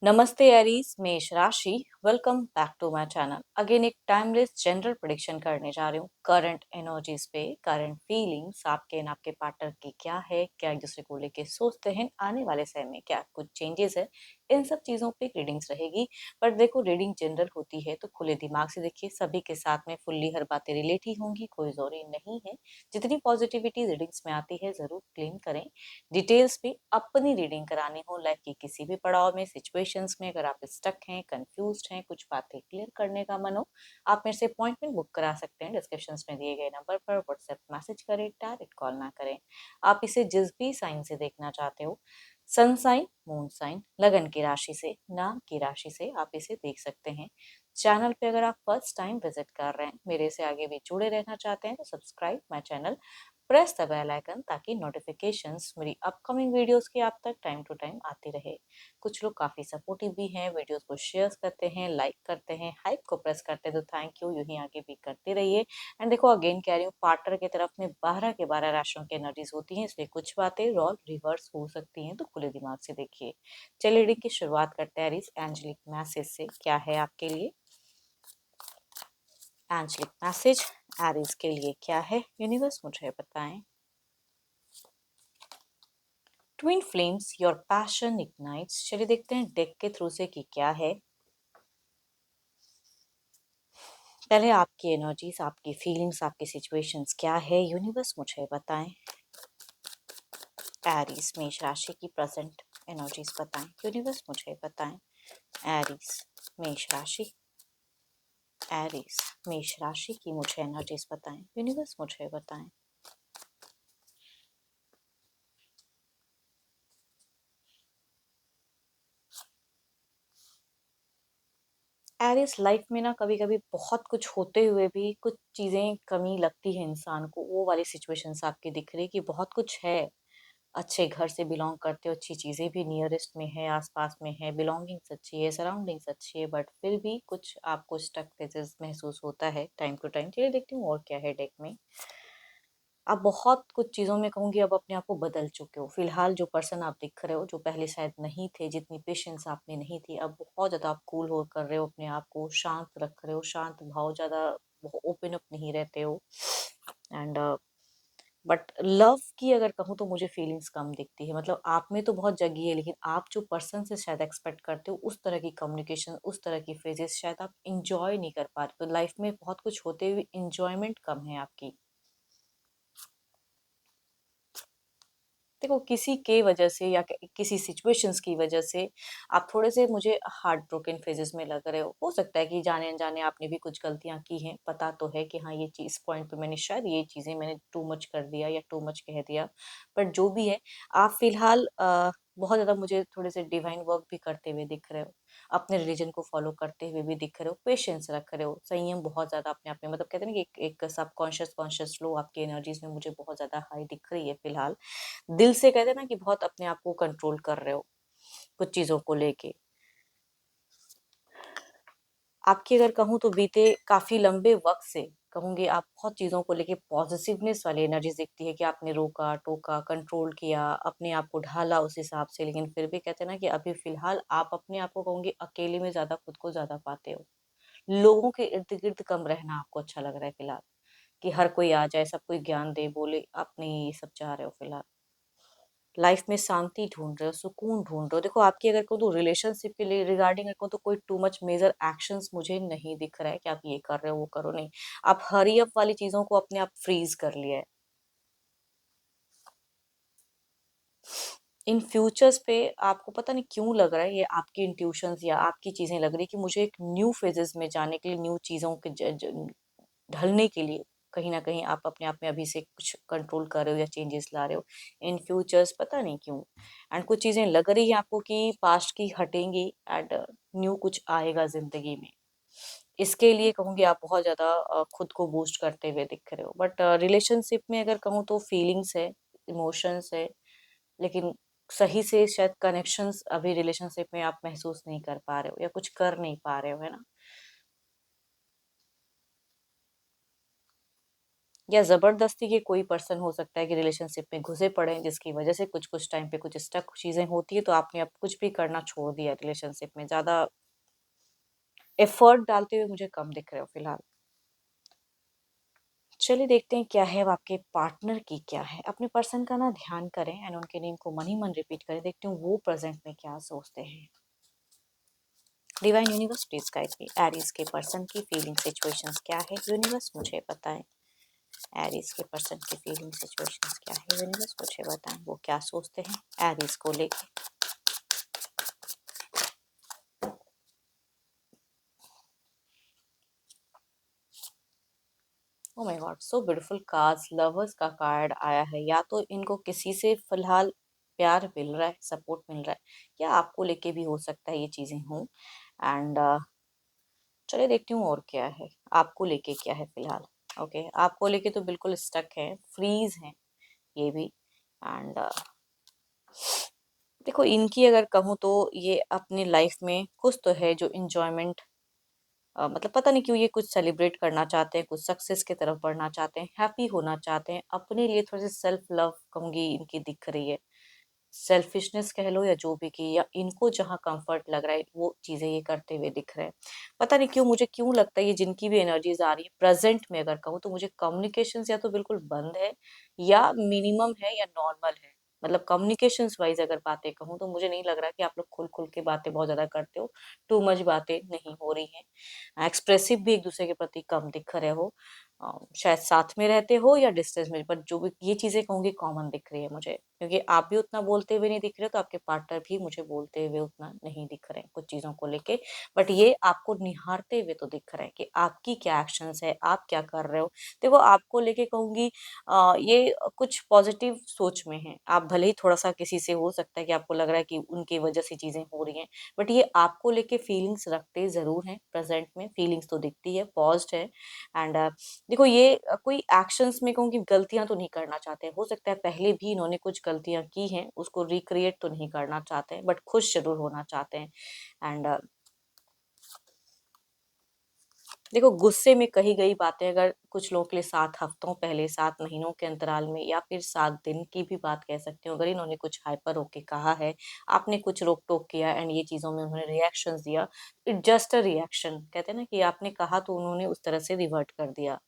नमस्ते एरीज, मेष राशि। Welcome back to my channel. Again एक टाइमलेस जनरल प्रेडिक्शन करने जा रही हूँ करंट एनर्जीज पे, करंट फीलिंग्स आपके एंड आपके पार्टनर की क्या है, क्या एक दूसरे को लेके सोचते हैं, आने वाले समय में क्या कुछ चेंजेस है, इन सब चीजों पे रीडिंग्स रहेगी। पर देखो, रीडिंग जनरल होती है तो खुले दिमाग से देखिए, सभी के साथ में फुल्ली हर बातें रिलेट ही होंगी, कोई जरूरी नहीं है। जितनी पॉजिटिविटी रीडिंग्स में आती है जरूर क्लेम करें। डिटेल्स भी अपनी रीडिंग करानी हो लाइफ की किसी भी पड़ाव में, सिचुएशंस में, अगर आप स्टक हैं, कंफ्यूज्ड हैं, कुछ बातें क्लियर करने का मन हो, आप मेरे से अपॉइंटमेंट बुक करा सकते हैं। डिस्क्रिप्शंस में दिए गए नंबर पर व्हाट्सएप मैसेज करें, डायरेक्ट कॉल ना करें। आप इसे जिस भी साइन से देखना चाहते हो, सन साइन, मून साइन, लगन की राशि से, नाम की राशि से आप इसे देख सकते हैं। चैनल पे अगर आप फर्स्ट टाइम विजिट कर रहे हैं, मेरे से आगे भी जुड़े रहना चाहते हैं, तो subscribe my channel, press the bell icon, ताकि नोटिफिकेशंस मेरी अपकमिंग वीडियोस की आप तक टाइम टू टाइम आती रहे। कुछ लोग काफी सपोर्टिव भी हैं, वीडियोस को शेयर करते हैं, लाइक करते हैं, हाइप को प्रेस करते हैं, तो थैंक यू, यूं ही आगे भी करते रहिए। एंड देखो, अगेन कह रही हूँ, पार्टनर की तरफ में 12 के 12 राशियों की एनर्जीज होती हैं, इसलिए कुछ बातें रोल रिवर्स हो सकती हैं, तो खुले दिमाग से देखिए। चलिए रीडिंग की शुरुआत करते हैं। एंजेलिक मैसेज से क्या है आपके लिए? एंजेलिक मैसेज एरीज के लिए क्या है? यूनिवर्स मुझे बताएं। Twin flames, your passion ignites. चलिए देखते हैं डेक के थ्रू से कि क्या है। पहले आपकी एनर्जीज, आपकी फीलिंग्स, आपकी सिचुएशंस क्या है, यूनिवर्स मुझे बताएं। एरीज, मेष राशि की प्रेजेंट एनर्जीज बताएं, यूनिवर्स मुझे बताएं। एरीज, मेष राशि। एरीज, मेष राशि की मुझे एनर्जीज बताएं, यूनिवर्स मुझे बताएं। एरिस, लाइफ में ना कभी कभी बहुत कुछ होते हुए भी कुछ चीजें कमी लगती है इंसान को, वो वाली सिचुएशंस आपकी दिख रही कि बहुत कुछ है, अच्छे घर से बिलोंग करते हो, अच्छी चीजें भी नियरेस्ट में है, आसपास में है, बिलोंगिंग्स अच्छी है, सराउंडिंग्स अच्छी है, बट फिर भी कुछ आपको स्टक फेजेस महसूस होता है टाइम टू टाइम। चलिए देखती हूँ और क्या है डेक में। आप बहुत कुछ चीज़ों में कहूँगी अब अपने आप को बदल चुके हो। फिलहाल जो पर्सन आप दिख रहे हो, जो पहले शायद नहीं थे, जितनी पेशेंस आप में नहीं थी, अब बहुत ज़्यादा आप कूल हो कर रहे हो, अपने आप को शांत रख रहे हो, शांत भाव, ज़्यादा ओपन अप नहीं रहते हो। एंड बट लव की अगर कहूँ तो मुझे फीलिंग्स कम दिखती है। मतलब आप में तो बहुत जगी है, लेकिन आप जो पर्सन से शायद एक्सपेक्ट करते हो उस तरह की कम्युनिकेशन, उस तरह की फेजेस शायद आप इंजॉय नहीं कर पा रहे। तो लाइफ में बहुत कुछ होते हुए इंजॉयमेंट कम है आपकी। देखो, किसी के वजह से या किसी सिचुएशंस की वजह से आप थोड़े से मुझे हार्ट ब्रोकन फेजेस में लग रहे हो सकता है कि जाने अनजाने आपने भी कुछ गलतियां की हैं, पता तो है कि हाँ, ये चीज पॉइंट पे मैंने शायद ये चीजें मैंने टू मच कर दिया या टू मच कह दिया। पर जो भी है, आप फिलहाल बहुत ज्यादा मुझे थोड़े से डिवाइन वर्क भी करते हुए दिख रहे हो, अपने रिलीजन को फॉलो करते हुए भी दिख रहे हो, पेशेंस रख रहे हो, संयम बहुत ज्यादा अपने आप में, मतलब कहते हैं ना कि एक सबकॉन्शियस कॉन्शियस फ्लो आपकी एनर्जीज में मुझे बहुत ज्यादा हाई दिख रही है फिलहाल। दिल से कहते हैं ना कि बहुत अपने आप को कंट्रोल कर रहे हो कुछ चीजों को लेके। आपकी अगर कहूँ तो बीते काफी लंबे वक्त से कहूंगी, आप बहुत चीजों को लेके पॉजिटिवनेस वाली एनर्जी दिखती है कि आपने रोका टोका, कंट्रोल किया, अपने आप को ढाला उस हिसाब से। लेकिन फिर भी कहते हैं ना कि अभी फिलहाल आप अपने आप को कहूंगी अकेले में ज्यादा खुद को ज्यादा पाते हो। लोगों के इर्द गिर्द कम रहना आपको अच्छा लग रहा है फिलहाल, कि हर कोई आ जाए, सब कोई ज्ञान दे, बोले, आप नहीं ये सब चाह रहे हो फिलहाल। लाइफ में शांति ढूंढ रहे हो, सुकून ढूंढ रहे हो। देखो, आपकी अगर को तो रिलेशनशिप के लिए रिगार्डिंग को तो कोई टू मच मेजर एक्शंस मुझे नहीं दिख रहा है कि आप ये कर रहे हो वो करो, नहीं। आप हरी अप वाली चीजों को अपने आप फ्रीज कर लिया है। इन फ्यूचर्स पे आपको पता नहीं क्यों लग रहा है, ये आपकी इंट्यूशंस या आपकी चीजें लग रही है कि मुझे एक न्यू फेजेस में जाने के लिए, न्यू चीजों के ढलने के लिए कहीं ना कहीं आप अपने आप में अभी से कुछ कंट्रोल कर रहे हो या चेंजेस ला रहे हो इन फ्यूचर्स, पता नहीं क्यों। एंड कुछ चीजें लग रही है आपको कि पास्ट की हटेंगी एंड न्यू कुछ आएगा जिंदगी में। इसके लिए कहूंगी आप बहुत ज्यादा खुद को बूस्ट करते हुए दिख रहे हो। बट रिलेशनशिप में अगर कहूँ तो फीलिंग्स है, इमोशंस है, लेकिन सही से शायद कनेक्शंस अभी रिलेशनशिप में आप महसूस नहीं कर पा रहे हो या कुछ कर नहीं पा रहे हो, है ना। या ज़बरदस्ती के कोई पर्सन हो सकता है कि रिलेशनशिप में घुसे पड़े हैं, जिसकी वजह से कुछ कुछ टाइम पे कुछ स्टक चीज़ें होती है, तो आपने अब कुछ भी करना छोड़ दिया रिलेशनशिप में, ज़्यादा एफर्ट डालते हुए मुझे कम दिख रहे हो फिलहाल। चलिए देखते हैं क्या है अब आपके पार्टनर की क्या है। अपने पर्सन का ना ध्यान करें एंड उनके नेम को मन ही मन रिपीट करें, देखते हैं वो प्रेजेंट में क्या सोचते हैं। Divine universe please guide me, Aries के पर्सन की फीलिंग सिचुएशंस क्या है यूनिवर्स मुझे बताएं। एरीज के पर्सन की फीलिंग सिचुएशंस क्या है यूनिवर्स मुझे बताएं, वो क्या सोचते हैं एरीज को लेके। Oh my God, so beautiful cards. Lovers का कार्ड आया है, या तो इनको किसी से फिलहाल प्यार मिल रहा है, सपोर्ट मिल रहा है, या आपको लेके भी हो सकता है ये चीजें हों। एंड चलिए देखती हूँ और क्या है आपको लेके क्या है फिलहाल। ओके, आपको लेके तो बिल्कुल स्टक है, फ्रीज है ये भी। एंड देखो इनकी अगर कहूँ तो ये अपनी लाइफ में कुछ तो है जो इंजॉयमेंट, मतलब पता नहीं क्यों ये कुछ सेलिब्रेट करना चाहते हैं, कुछ सक्सेस की तरफ बढ़ना चाहते हैं, हैप्पी होना चाहते हैं, अपने लिए थोड़ी सी सेल्फ लव कहूंगी इनकी दिख रही है। सेल्फिशनेस कह लो या जो भी की, या इनको जहाँ कंफर्ट लग रहा है वो चीजें ये करते हुए दिख रहे हैं। पता नहीं क्यों मुझे क्यों लगता है ये जिनकी भी एनर्जीज आ रही है प्रेजेंट में अगर कहूँ तो मुझे कम्युनिकेशन या तो बिल्कुल बंद है या मिनिमम है या नॉर्मल है। मतलब कम्युनिकेशंस वाइज अगर बातें कहूँ तो मुझे नहीं लग रहा कि आप लोग खुल खुल के बातें बहुत ज्यादा करते हो, टू मच बातें नहीं हो रही हैं, एक्सप्रेसिव भी एक दूसरे के प्रति कम दिख रहे हो। शायद साथ में रहते हो या डिस्टेंस में, पर जो भी ये चीजें कहूंगी कॉमन दिख रही है मुझे, क्योंकि आप भी उतना बोलते हुए नहीं दिख रहे तो आपके पार्टनर भी मुझे बोलते हुए उतना नहीं दिख रहे हैं कुछ चीजों को लेके। बट ये आपको निहारते हुए तो दिख रहे हैं कि आपकी क्या एक्शंस है, आप क्या कर रहे हो। देखो आपको लेके कहूंगी ये कुछ पॉजिटिव सोच में है। आप भले ही थोड़ा सा किसी से हो सकता है कि आपको लग रहा है कि उनकी वजह से चीजें हो रही हैं, बट ये आपको लेके फीलिंग्स रखते जरूर हैं, प्रेजेंट में फीलिंग्स तो दिखती है, पॉज्ड है। एंड देखो ये कोई एक्शंस में कहूँ कि गलतियां तो नहीं करना चाहते, हो सकता है पहले भी इन्होंने कुछ गलतियां की हैं, उसको रिक्रिएट तो नहीं करना चाहते हैं, बट खुश जरूर होना चाहते हैं। एंड देखो गुस्से में कही गई बातें अगर कुछ लोगों के लिए 7 हफ्तों पहले, 7 महीनों के अंतराल में, या फिर 7 दिन की भी बात कह सकते हो, अगर इन्होंने कुछ हाइपर होके कहा है, आपने कुछ रोक टोक किया एंड ये चीजों में उन्होंने रिएक्शंस दिया, इट जस्ट अ रिएक्शन, कहते हैं ना कि आपने कहा तो उन्होंने उस तरह से रिवर्ट कर दिया,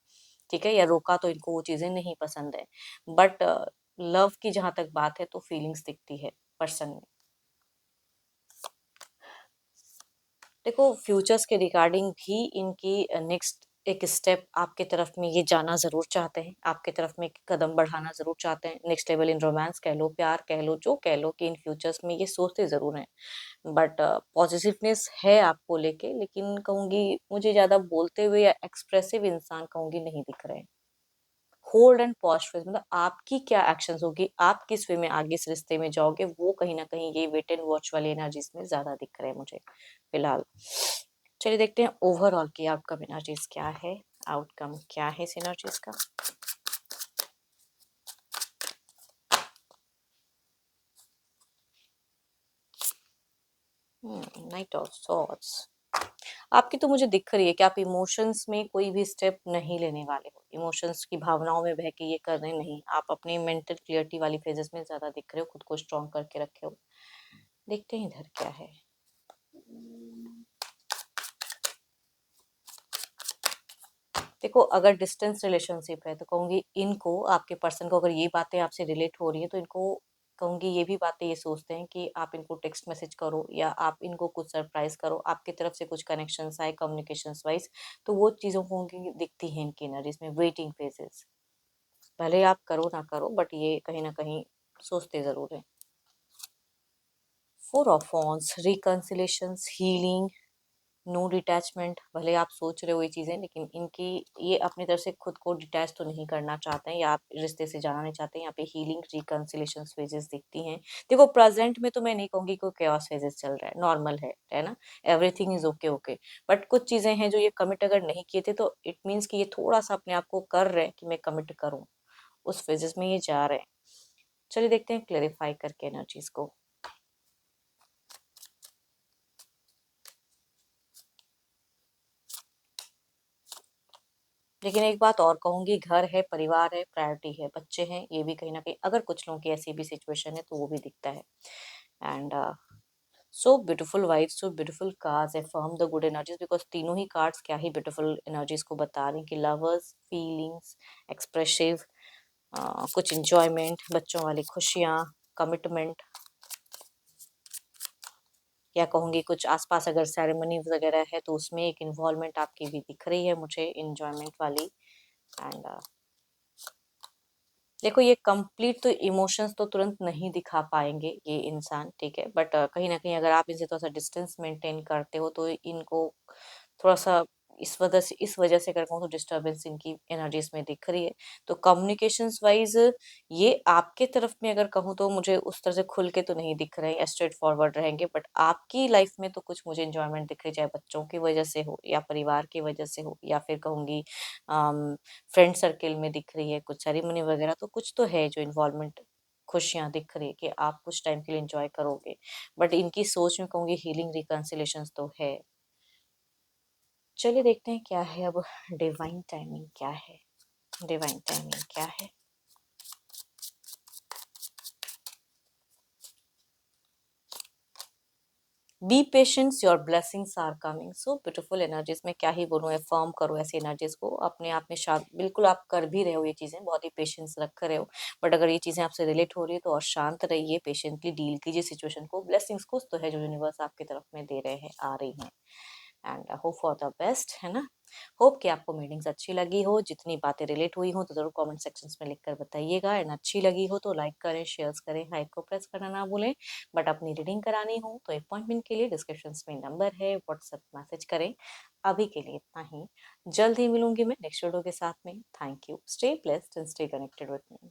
ठीक है, या रोका तो इनको वो चीजें नहीं पसंद है। बट लव की जहां तक बात है तो फीलिंग्स दिखती है पर्सन में। देखो फ्यूचर्स के रिगार्डिंग भी इनकी नेक्स्ट एक स्टेप आपके तरफ में ये जाना जरूर चाहते हैं, आपके तरफ में एक कदम बढ़ाना जरूर चाहते हैं, नेक्स्ट लेवल इन रोमांस कह लो, प्यार कह लो, जो कह लो, कि इन फ्यूचर्स में ये सोचते जरूर हैं। बट पॉजिटिवनेस है आपको लेके, लेकिन कहूंगी मुझे ज्यादा बोलते हुए या एक्सप्रेसिव इंसान कहूंगी नहीं दिख रहे हैं। होल्ड एंड पॉज फेज, मतलब आपकी क्या एक्शंस होगी, आप किस वे में आगे इस रिश्ते में जाओगे, वो कहीं ना कहीं ये वेट एंड वॉच वाली एनर्जीज में ज्यादा दिख रहे हैं मुझे फिलहाल। चलिए देखते हैं ओवरऑल की आउटकम एनर्जीज क्या है, आउटकम क्या है इस एनर्जीज का। Night of swords. आपकी तो मुझे दिख रही है कि आप इमोशंस में कोई भी स्टेप नहीं लेने वाले हो, इमोशंस की भावनाओं में बह के ये कर रहे नहीं, आप अपनी मेंटल क्लियरिटी वाली फेजेस में ज्यादा दिख रहे हो, खुद को स्ट्रॉन्ग करके रखे हो। देखते हैं इधर क्या है। देखो अगर डिस्टेंस रिलेशनशिप है तो कहूंगी इनको, आपके पर्सन को अगर ये बातें आपसे रिलेट हो रही है तो इनको कहूंगी ये भी बातें ये सोचते हैं कि आप इनको टेक्स्ट मैसेज करो या आप इनको कुछ सरप्राइज करो, आपकी तरफ से कुछ कनेक्शंस आए कम्युनिकेशंस वाइज, तो वो चीजों को उनकी दिखती हैं इनकी एनर्जीज में, वेटिंग फेजेस। भले आप करो ना करो बट ये कहीं ना कहीं सोचते जरूर है। 4 of wounds, reconciliations, healing, no detachment. भले आप सोच रहे हो ये चीजें, लेकिन इनकी ये अपनी तरफ से खुद को डिटैच तो नहीं करना चाहते हैं, या आप रिश्ते से जाना नहीं चाहते हैं। यहाँ पे हीलिंग रिकन्सिलेशन फेजेस दिखती हैं। देखो प्रेजेंट में तो मैं नहीं कहूंगी कोई chaos फेजेस चल रहा है, नॉर्मल है ना, everything is okay okay. But कुछ चीजें हैं जो ये कमिट अगर नहीं किए थे तो इट मीन्स कि ये थोड़ा सा अपने आप को कर रहे हैं कि मैं कमिट करूँ, उस फेजेस में ये जा रहे हैं। चलिए देखते हैं क्लेरिफाई करके एनर्जीज को। लेकिन एक बात और कहूँगी, घर है, परिवार है, प्रायोरिटी है, बच्चे हैं, ये भी कहीं न कहीं अगर कुछ लोगों की ऐसी भी सिचुएशन है तो वो भी दिखता है। And so beautiful vibes, so beautiful cards affirm the good energies, because तीनों ही कार्ड्स क्या ही ब्यूटीफुल एनर्जीज को बता रही हैं कि लवर्स, फीलिंग्स, एक्सप्रेसिव, कुछ एन्जॉयमेंट, बच्चों वाली खुशियाँ, कमिटमेंट, या कहूँगी कुछ आस-पास अगर सेरेमनीज़ वगैरह है तो उसमें एक इन्वॉल्वमेंट आपकी भी दिख रही है मुझे एन्जॉयमेंट वाली। एंड देखो, ये कंप्लीट तो इमोशंस तो तुरंत नहीं दिखा पाएँगे ये इंसान, ठीक है? बट कहीं न कहीं अगर आप इनसे थोड़ा-सा डिस्टेंस मेंटेन करते हो तो इनको थोड़ा-सा इस वजह से अगर कहूँ तो डिस्टर्बेंस इनकी एनर्जीज़ में दिख रही है। तो कम्युनिकेशंस वाइज़ ये आपके तरफ में अगर कहूँ तो मुझे उस तरह से खुल के तो नहीं दिख रहे हैं, स्ट्रेट फॉरवर्ड रहेंगे, बट आपकी लाइफ़ में तो कुछ मुझे एन्जॉयमेंट दिख रही है, चाहे बच्चों की वजह से हो या परिवार की वजह से हो या फिर कहूँगी फ्रेंड सर्किल में दिख रही है, कुछ सेरेमनी वगैरह, तो कुछ तो है जो इन्वॉल्वमेंट, खुशियाँ दिख रही है कि आप कुछ टाइम के लिए एन्जॉय करोगे। बट इनकी सोच में कहूँगी हीलिंग रिकन्सिलिएशंस तो है। चलिए देखते हैं क्या है अब, डिवाइन टाइमिंग क्या है? डिवाइन टाइमिंग क्या है? Be patience, your blessings are coming. So beautiful energies में क्या ही बोलूँ, अफर्म करो ऐसी एनर्जीज को अपने आप में। शांत बिल्कुल आप कर भी रहे हो ये चीज़ें, बहुत ही पेशेंस रख रहे हो, बट अगर ये चीज़ें आपसे रिलेट हो रही है तो और शांत रहिए, पेशेंटली डील कीजिए सिचुएशन को। ब्लेसिंग्स कुछ तो है जो यूनिवर्स आपकी तरफ में दे रहे हैं, आ रही हैं। And hope for the best, है ना? होप कि आपको मीटिंग्स अच्छी लगी हो, जितनी बातें रिलेट हुई हो तो ज़रूर कमेंट सेक्शंस में लिखकर बताइएगा। एंड अच्छी लगी हो तो लाइक करें, शेयर्स करें, हाइप को प्रेस करना ना भूलें। बट अपनी रीडिंग करानी हो तो अपॉइंटमेंट के लिए डिस्क्रिप्शन में नंबर है, व्हाट्सएप मैसेज करें। अभी के लिए इतना ही, जल्द ही मिलूंगी मैं नेक्स्ट वीडियो के साथ में। Thank you, stay blessed and stay connected with me.